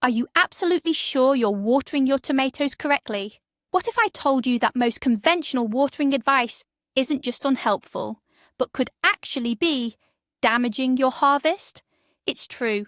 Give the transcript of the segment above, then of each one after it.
Are you absolutely sure you're watering your tomatoes correctly? What if I told you that most conventional watering advice isn't just unhelpful, but could actually be damaging your harvest? It's true.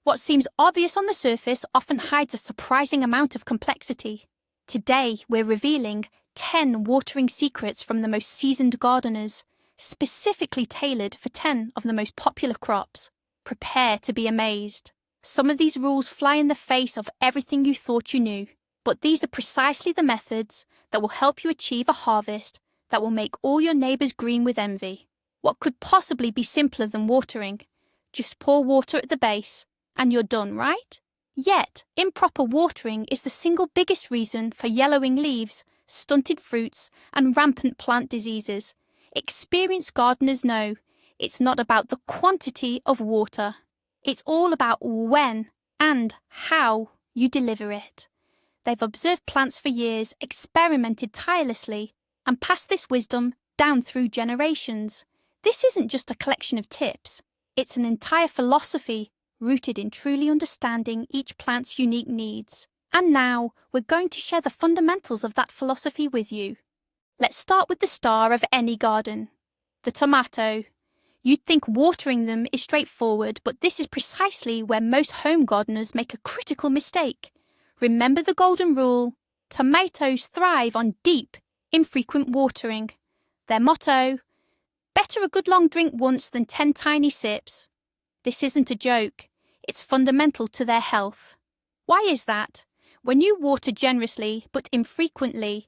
What seems obvious on the surface often hides a surprising amount of complexity. Today, we're revealing 10 watering secrets from the most seasoned gardeners, specifically tailored for 10 of the most popular crops. Prepare to be amazed. Some of these rules fly in the face of everything you thought you knew, but these are precisely the methods that will help you achieve a harvest that will make all your neighbours green with envy. What could possibly be simpler than watering? Just pour water at the base, and you're done, right? Yet, improper watering is the single biggest reason for yellowing leaves, stunted fruits, and rampant plant diseases. Experienced gardeners know it's not about the quantity of water. It's all about when and how you deliver it. They've observed plants for years, experimented tirelessly, and passed this wisdom down through generations. This isn't just a collection of tips. It's an entire philosophy rooted in truly understanding each plant's unique needs. And now, we're going to share the fundamentals of that philosophy with you. Let's start with the star of any garden, the tomato. You'd think watering them is straightforward, but this is precisely where most home gardeners make a critical mistake. Remember the golden rule: tomatoes thrive on deep, infrequent watering. Their motto: better a good long drink once than 10 tiny sips. This isn't a joke. It's fundamental to their health. Why is that? When you water generously but infrequently,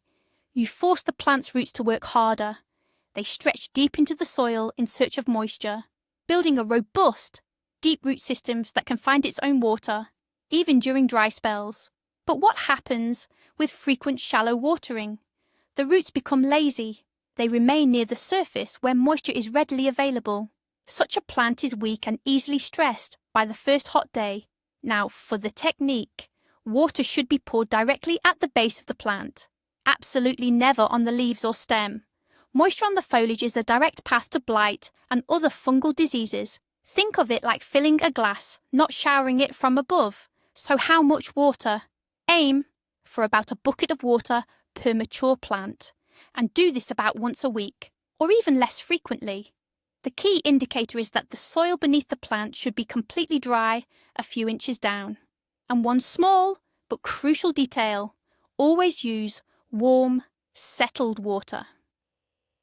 you force the plant's roots to work harder. They stretch deep into the soil in search of moisture, building a robust, deep root system that can find its own water, even during dry spells. But what happens with frequent shallow watering? The roots become lazy. They remain near the surface where moisture is readily available. Such a plant is weak and easily stressed by the first hot day. Now, for the technique, water should be poured directly at the base of the plant, absolutely never on the leaves or stem. Moisture on the foliage is a direct path to blight and other fungal diseases. Think of it like filling a glass, not showering it from above. So how much water? Aim for about a bucket of water per mature plant, and do this about once a week, or even less frequently. The key indicator is that the soil beneath the plant should be completely dry a few inches down. And one small but crucial detail: always use warm, settled water.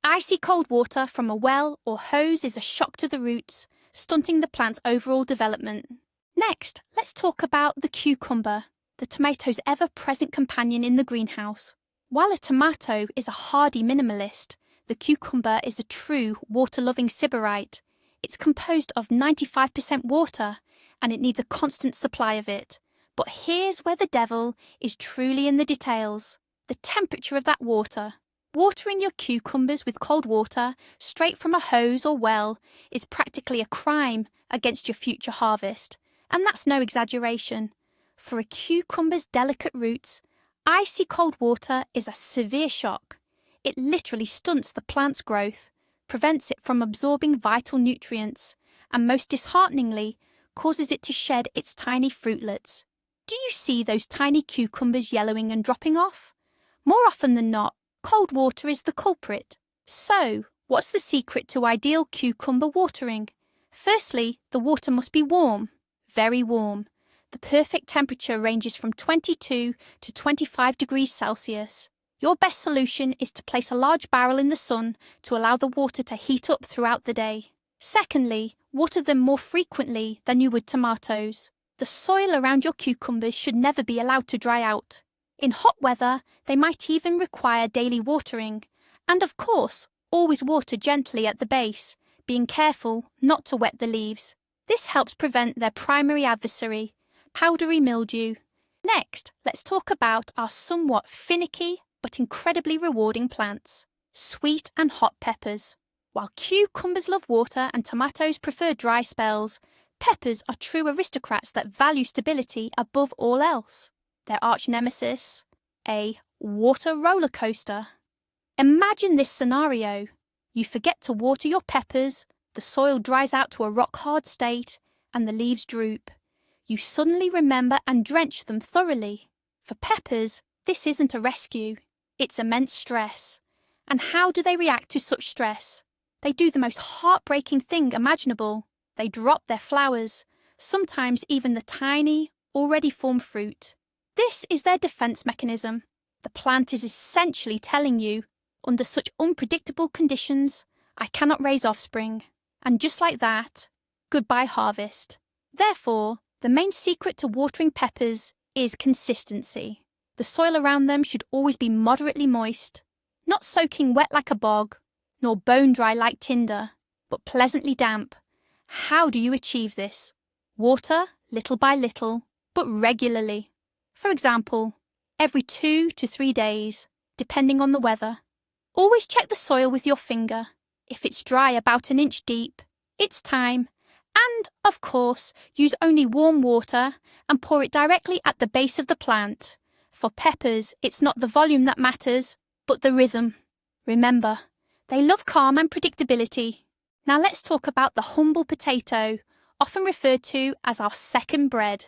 Icy cold water from a well or hose is a shock to the roots, stunting the plant's overall development. Next, let's talk about the cucumber, the tomato's ever-present companion in the greenhouse. While a tomato is a hardy minimalist, the cucumber is a true water-loving sybarite. It's composed of 95% water, and it needs a constant supply of it. But here's where the devil is truly in the details: the temperature of that water. Watering your cucumbers with cold water, straight from a hose or well, is practically a crime against your future harvest. And that's no exaggeration. For a cucumber's delicate roots, icy cold water is a severe shock. It literally stunts the plant's growth, prevents it from absorbing vital nutrients, and most dishearteningly, causes it to shed its tiny fruitlets. Do you see those tiny cucumbers yellowing and dropping off? More often than not, cold water is the culprit. So, what's the secret to ideal cucumber watering? Firstly, the water must be warm, very warm. The perfect temperature ranges from 22 to 25 degrees Celsius. Your best solution is to place a large barrel in the sun to allow the water to heat up throughout the day. Secondly, water them more frequently than you would tomatoes. The soil around your cucumbers should never be allowed to dry out. In hot weather, they might even require daily watering. And of course, always water gently at the base, being careful not to wet the leaves. This helps prevent their primary adversary, powdery mildew. Next, let's talk about our somewhat finicky but incredibly rewarding plants: sweet and hot peppers. While cucumbers love water and tomatoes prefer dry spells, peppers are true aristocrats that value stability above all else. Their arch nemesis: a water roller coaster. Imagine this scenario. You forget to water your peppers, the soil dries out to a rock-hard state, and the leaves droop. you suddenly remember and drench them thoroughly. For peppers, this isn't a rescue. It's immense stress. And how do they react to such stress? They do the most heartbreaking thing imaginable. They drop their flowers, sometimes even the tiny, already formed fruit. This is their defense mechanism. The plant is essentially telling you, under such unpredictable conditions, I cannot raise offspring. And just like that, goodbye harvest. Therefore, the main secret to watering peppers is consistency. The soil around them should always be moderately moist, not soaking wet like a bog, nor bone dry like tinder, but pleasantly damp. How do you achieve this? Water little by little, but regularly. For example, every 2 to 3 days, depending on the weather. Always check the soil with your finger. If it's dry about an inch deep, it's time. And, of course, use only warm water and pour it directly at the base of the plant. For peppers, it's not the volume that matters, but the rhythm. Remember, they love calm and predictability. Now let's talk about the humble potato, often referred to as our second bread.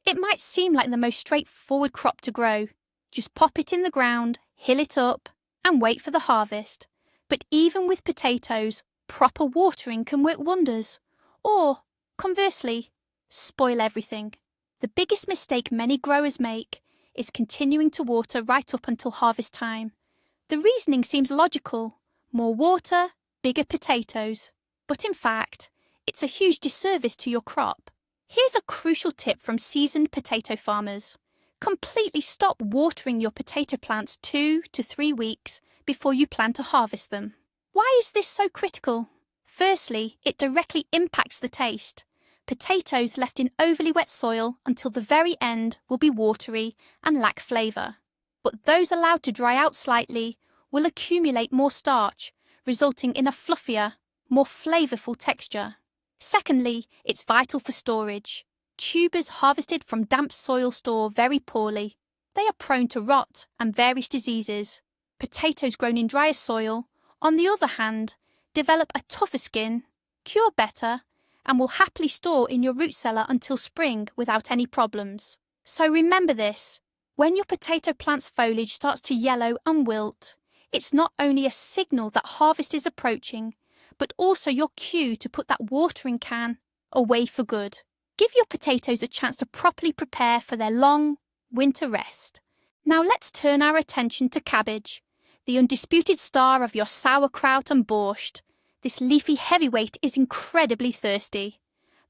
It might seem like the most straightforward crop to grow. Just pop it in the ground, hill it up, and wait for the harvest. But even with potatoes, proper watering can work wonders. Or, conversely, spoil everything. The biggest mistake many growers make is continuing to water right up until harvest time. The reasoning seems logical. More water, bigger potatoes. But in fact, it's a huge disservice to your crop. Here's a crucial tip from seasoned potato farmers. Completely stop watering your potato plants 2 to 3 weeks before you plan to harvest them. Why is this so critical? Firstly, it directly impacts the taste. Potatoes left in overly wet soil until the very end will be watery and lack flavour. But those allowed to dry out slightly will accumulate more starch, resulting in a fluffier, more flavourful texture. Secondly, it's vital for storage. Tubers harvested from damp soil store very poorly. They are prone to rot and various diseases. Potatoes grown in drier soil, on the other hand, develop a tougher skin, cure better, and will happily store in your root cellar until spring without any problems. So remember this, when your potato plant's foliage starts to yellow and wilt, it's not only a signal that harvest is approaching, but also your cue to put that watering can away for good. Give your potatoes a chance to properly prepare for their long winter rest. Now let's turn our attention to cabbage, the undisputed star of your sauerkraut and borscht. This leafy heavyweight is incredibly thirsty,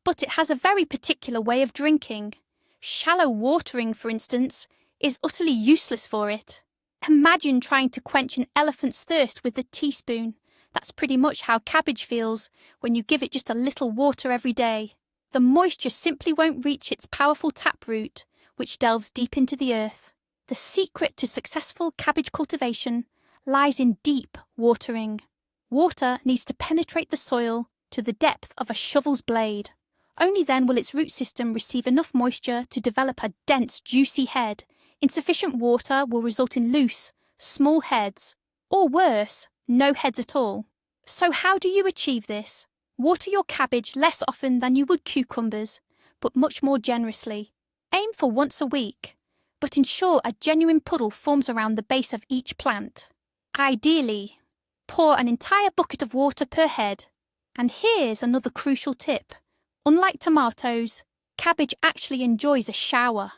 but it has a very particular way of drinking. Shallow watering, for instance, is utterly useless for it. Imagine trying to quench an elephant's thirst with a teaspoon. That's pretty much how cabbage feels when you give it just a little water every day. The moisture simply won't reach its powerful taproot, which delves deep into the earth. The secret to successful cabbage cultivation lies in deep watering. Water needs to penetrate the soil to the depth of a shovel's blade. Only then will its root system receive enough moisture to develop a dense, juicy head. Insufficient water will result in loose, small heads, or worse, no heads at all. So how do you achieve this? Water your cabbage less often than you would cucumbers, but much more generously. Aim for once a week, but ensure a genuine puddle forms around the base of each plant. Ideally, pour an entire bucket of water per head. And here's another crucial tip. Unlike tomatoes, cabbage actually enjoys a shower.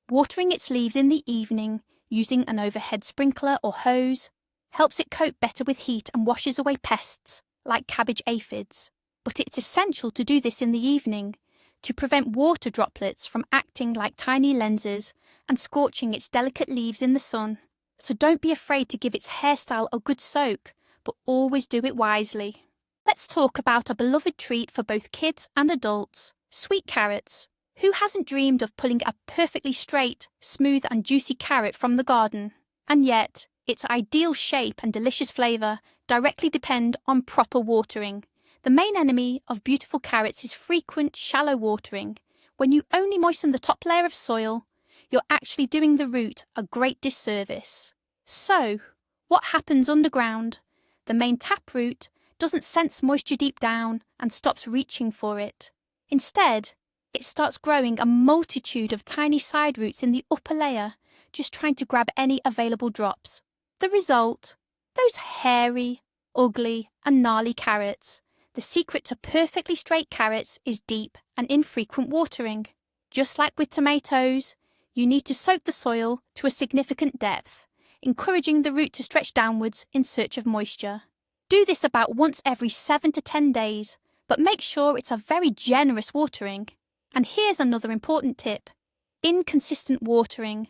Watering its leaves in the evening using an overhead sprinkler or hose helps it cope better with heat and washes away pests like cabbage aphids. But it's essential to do this in the evening to prevent water droplets from acting like tiny lenses and scorching its delicate leaves in the sun. So don't be afraid to give its hairstyle a good soak, but always do it wisely. Let's talk about a beloved treat for both kids and adults, sweet carrots. Who hasn't dreamed of pulling a perfectly straight, smooth and juicy carrot from the garden? And yet, its ideal shape and delicious flavour directly depend on proper watering. The main enemy of beautiful carrots is frequent, shallow watering. When you only moisten the top layer of soil, you're actually doing the root a great disservice. So, what happens underground? The main taproot doesn't sense moisture deep down and stops reaching for it. Instead, it starts growing a multitude of tiny side roots in the upper layer, just trying to grab any available drops. The result? Those hairy, ugly, and gnarly carrots. The secret to perfectly straight carrots is deep and infrequent watering. Just like with tomatoes, you need to soak the soil to a significant depth, encouraging the root to stretch downwards in search of moisture. Do this about once every 7 to 10 days, but make sure it's a very generous watering. And here's another important tip. Inconsistent watering,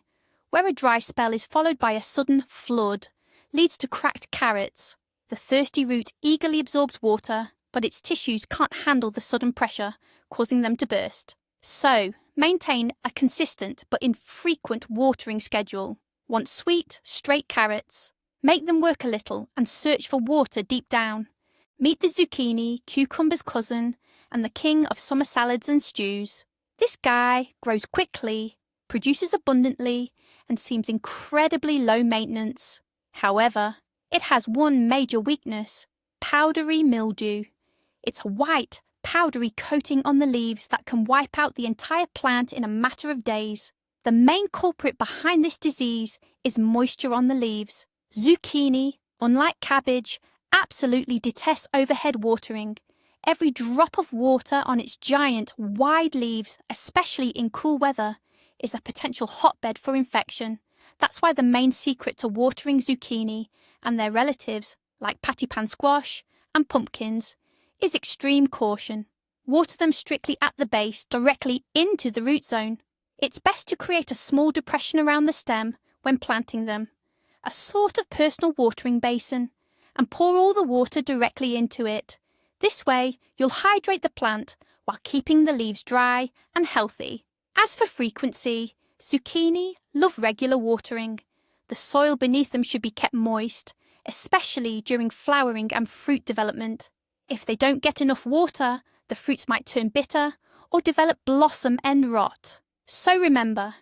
where a dry spell is followed by a sudden flood, leads to cracked carrots. The thirsty root eagerly absorbs water, but its tissues can't handle the sudden pressure, causing them to burst. So, maintain a consistent but infrequent watering schedule. Want sweet, straight carrots? Make them work a little and search for water deep down. Meet the zucchini, cucumber's cousin, and the king of summer salads and stews. This guy grows quickly, produces abundantly, and seems incredibly low maintenance. However, it has one major weakness: powdery mildew. It's a white, powdery coating on the leaves that can wipe out the entire plant in a matter of days. The main culprit behind this disease is moisture on the leaves. Zucchini, unlike cabbage, absolutely detests overhead watering. Every drop of water on its giant, wide leaves, especially in cool weather, is a potential hotbed for infection. That's why the main secret to watering zucchini and their relatives, like pattypan squash and pumpkins, is extreme caution. Water them strictly at the base, directly into the root zone. It's best to create a small depression around the stem when planting them, a sort of personal watering basin, and pour all the water directly into it. This way, you'll hydrate the plant while keeping the leaves dry and healthy. As for frequency, zucchini love regular watering. The soil beneath them should be kept moist, especially during flowering and fruit development. If they don't get enough water, the fruits might turn bitter or develop blossom end rot. So remember,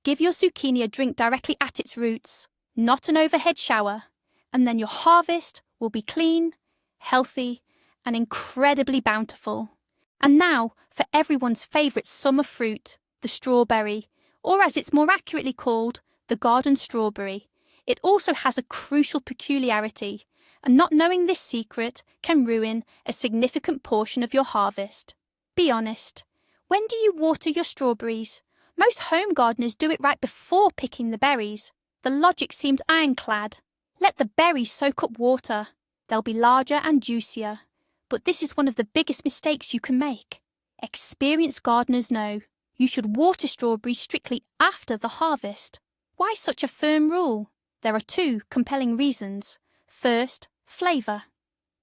give your zucchini a drink directly at its roots, not an overhead shower, and then your harvest will be clean, healthy, and incredibly bountiful. And now for everyone's favourite summer fruit, the strawberry, or as it's more accurately called, the garden strawberry. It also has a crucial peculiarity, and not knowing this secret can ruin a significant portion of your harvest. Be honest, when do you water your strawberries? Most home gardeners do it right before picking the berries. The logic seems ironclad. Let the berries soak up water. They'll be larger and juicier. But this is one of the biggest mistakes you can make. Experienced gardeners know you should water strawberries strictly after the harvest. Why such a firm rule? There are two compelling reasons. First, flavour.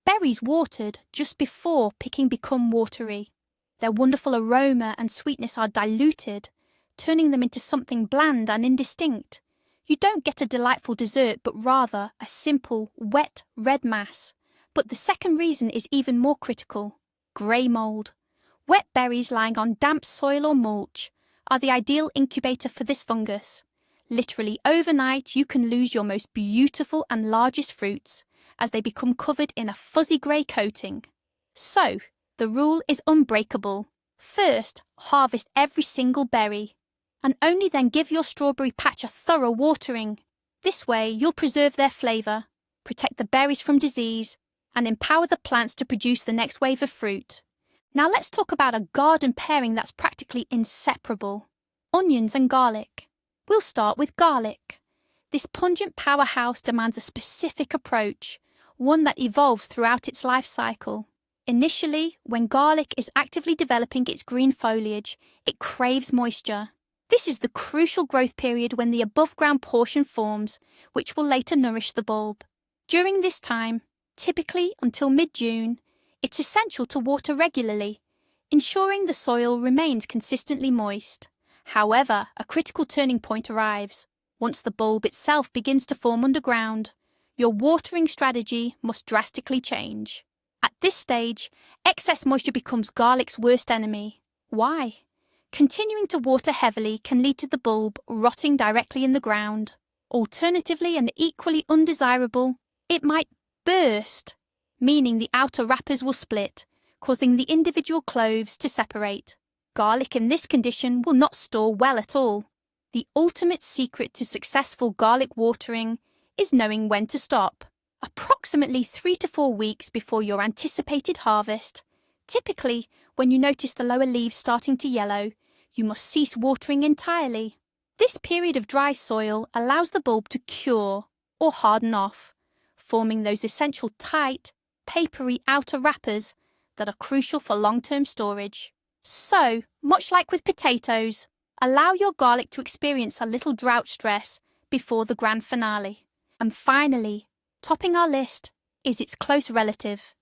Berries watered just before picking become watery. Their wonderful aroma and sweetness are diluted, turning them into something bland and indistinct. You don't get a delightful dessert, but rather a simple, wet, red mass. But the second reason is even more critical. Grey mould. Wet berries lying on damp soil or mulch are the ideal incubator for this fungus. Literally overnight, you can lose your most beautiful and largest fruits as they become covered in a fuzzy grey coating. So, the rule is unbreakable. First, harvest every single berry, and only then give your strawberry patch a thorough watering. This way, you'll preserve their flavour, protect the berries from disease, and empower the plants to produce the next wave of fruit. Now let's talk about a garden pairing that's practically inseparable: onions and garlic. We'll start with garlic. This pungent powerhouse demands a specific approach, one that evolves throughout its life cycle. Initially, when garlic is actively developing its green foliage, it craves moisture. This is the crucial growth period when the above-ground portion forms, which will later nourish the bulb. During this time, typically until mid-June, it's essential to water regularly, ensuring the soil remains consistently moist. However, a critical turning point arrives. Once the bulb itself begins to form underground, your watering strategy must drastically change. At this stage, excess moisture becomes garlic's worst enemy. Why? Continuing to water heavily can lead to the bulb rotting directly in the ground. Alternatively, and equally undesirable, it might burst, meaning the outer wrappers will split, causing the individual cloves to separate. Garlic in this condition will not store well at all. The ultimate secret to successful garlic watering is knowing when to stop. Approximately 3 to 4 weeks before your anticipated harvest, typically when you notice the lower leaves starting to yellow, you must cease watering entirely. This period of dry soil allows the bulb to cure or harden off, forming those essential tight, papery outer wrappers that are crucial for long-term storage. So, much like with potatoes, allow your garlic to experience a little drought stress before the grand finale. And finally, topping our list is its close relative,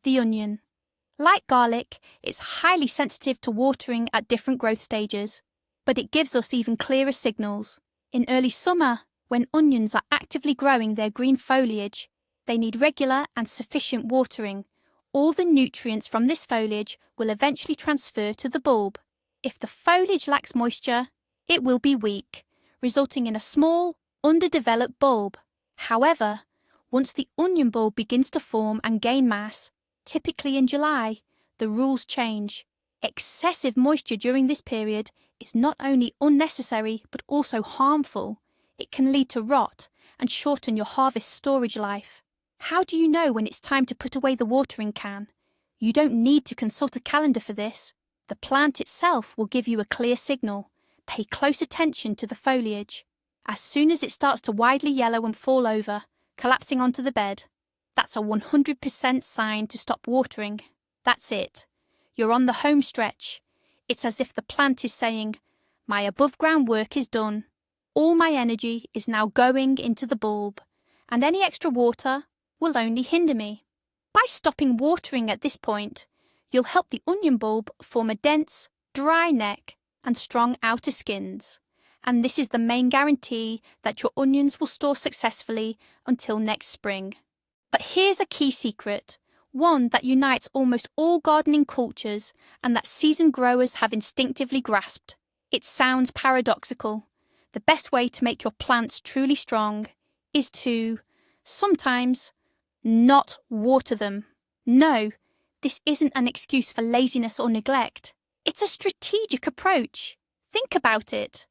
the onion. Like garlic, it's highly sensitive to watering at different growth stages, but it gives us even clearer signals. In early summer, when onions are actively growing their green foliage, they need regular and sufficient watering. All the nutrients from this foliage will eventually transfer to the bulb. If the foliage lacks moisture, it will be weak, resulting in a small, underdeveloped bulb. However, once the onion bulb begins to form and gain mass, typically in July, the rules change. Excessive moisture during this period is not only unnecessary but also harmful. It can lead to rot and shorten your harvest storage life. How do you know when it's time to put away the watering can? You don't need to consult a calendar for this. The plant itself will give you a clear signal. Pay close attention to the foliage. As soon as it starts to widely yellow and fall over, collapsing onto the bed, that's a 100% sign to stop watering. That's it. You're on the home stretch. It's as if the plant is saying, "My above-ground work is done. All my energy is now going into the bulb, and any extra water will only hinder me." By stopping watering at this point, you'll help the onion bulb form a dense, dry neck and strong outer skins. And this is the main guarantee that your onions will store successfully until next spring. But here's a key secret, one that unites almost all gardening cultures and that seasoned growers have instinctively grasped. It sounds paradoxical. The best way to make your plants truly strong is to, sometimes, not water them. No, this isn't an excuse for laziness or neglect. It's a strategic approach. Think about it.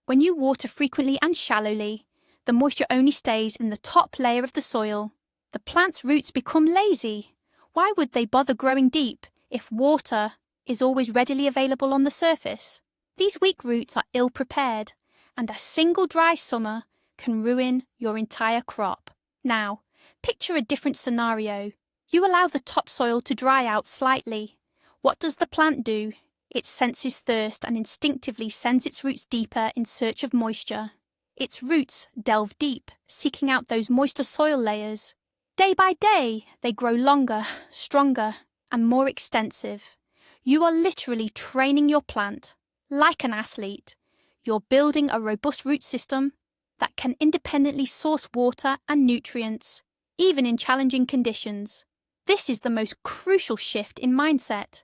When you water frequently and shallowly, the moisture only stays in the top layer of the soil. The plant's roots become lazy. Why would they bother growing deep if water is always readily available on the surface? These weak roots are ill-prepared, and a single dry summer can ruin your entire crop. Now, picture a different scenario. You allow the topsoil to dry out slightly. What does the plant do? It senses thirst and instinctively sends its roots deeper in search of moisture. Its roots delve deep, seeking out those moister soil layers. Day by day, they grow longer, stronger, and more extensive. You are literally training your plant. Like an athlete, you're building a robust root system that can independently source water and nutrients, even in challenging conditions. This is the most crucial shift in mindset.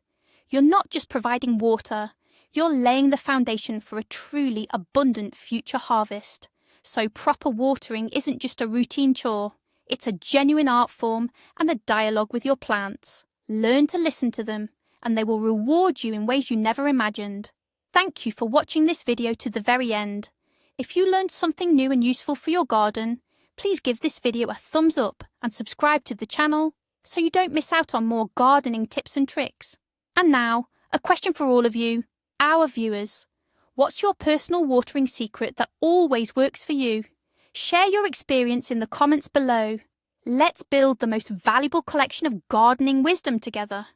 You're not just providing water, you're laying the foundation for a truly abundant future harvest. So proper watering isn't just a routine chore, it's a genuine art form and a dialogue with your plants. Learn to listen to them, and they will reward you in ways you never imagined. Thank you for watching this video to the very end. If you learned something new and useful for your garden, please give this video a thumbs up and subscribe to the channel so you don't miss out on more gardening tips and tricks. And now, a question for all of you, our viewers. What's your personal watering secret that always works for you? Share your experience in the comments below. Let's build the most valuable collection of gardening wisdom together.